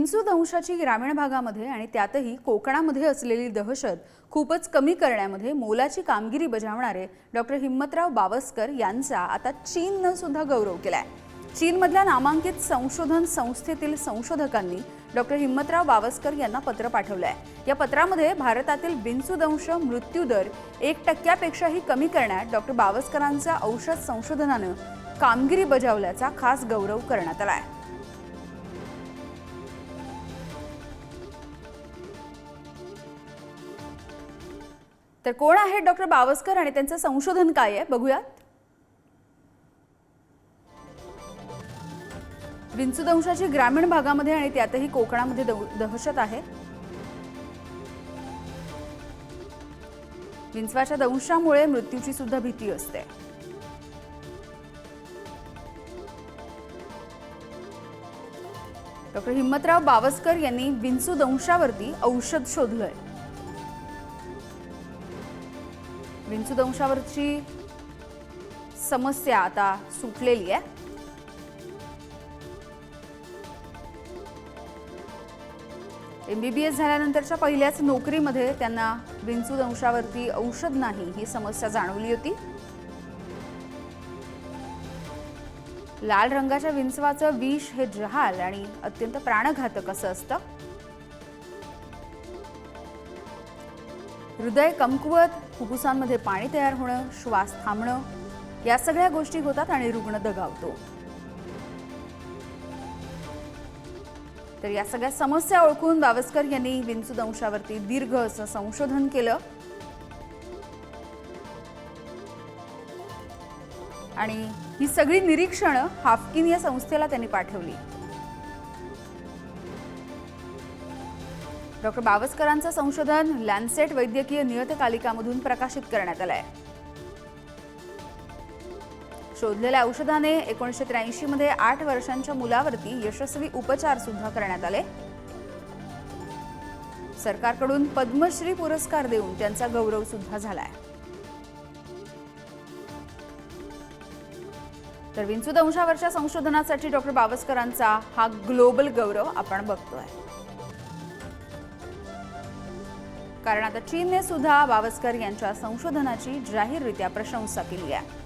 विंचूदंशाची ग्रामीण भागामध्ये आणि त्यातही कोकणामध्ये असलेली दहशत खूपच कमी करण्यामध्ये मोलाची कामगिरी बजावणारे डॉक्टर हिम्मतराव बावस्कर यांचा आता चीनने सुद्धा गौरव केलाय। चीनमधल्या नामांकित संशोधन संस्थेतील संशोधकांनी डॉक्टर हिम्मतराव बावस्कर यांना पत्र पाठवलंय। या पत्रामध्ये भारतातील विंचूदंश मृत्यूदर 1% कमी करण्यात डॉक्टर बावस्करांच्या औषध संशोधनाने कामगिरी बजावल्याचा खास गौरव करण्यात आलाय। तर कोण आहेत डॉक्टर बावस्कर आणि त्यांचं संशोधन काय आहे बघूयात। विंचूदंशाची ग्रामीण भागामध्ये आणि त्यातही कोकणामध्ये दहशत आहे। विंचवाच्या दंशामुळे मृत्यूची सुद्धा भीती असते। डॉक्टर हिम्मतराव बावस्कर यांनी विंचूदंशावरती औषध शोधलंय। विंचूदंशावरची समस्या आता सुटलेली आहे। MBBS झाल्यानंतरच्या पहिल्याच नोकरीमध्ये त्यांना विंचूदंशावरती औषध नाही ही समस्या जाणवली होती। लाल रंगाच्या विंचवाचं विष हे जहाल आणि अत्यंत प्राणघातक असं असतं। हृदय कमकुवत, फुफ्फुसांमध्ये पाणी तयार होणं, श्वास थांबणं या सगळ्या गोष्टी होतात आणि रुग्ण दगावतो। तर या सगळ्या समस्या ओळखून बावस्कर यांनी विंचूदंशावरती दीर्घ असं संशोधन केलं आणि ही सगळी निरीक्षणं हाफकिन या संस्थेला त्यांनी पाठवली। डॉक्टर बावस्करांचं संशोधन लॅन्सेट वैद्यकीय नियतकालिकामधून प्रकाशित करण्यात आलंय। शोधलेल्या औषधाने 1983 मध्ये 8 वर्षांच्या मुलावरती यशस्वी उपचार सुद्धा करण्यात आले। सरकारकडून पद्मश्री पुरस्कार देऊन त्यांचा गौरव सुद्धा झालाय। तर विंचूदंशावरच्या संशोधनासाठी डॉक्टर बावस्करांचा हा ग्लोबल गौरव आपण बघतोय, कारण आता चीनने सुद्धा बावस्कर यांच्या संशोधनाची जाहीररित्या प्रशंसा केली आहे।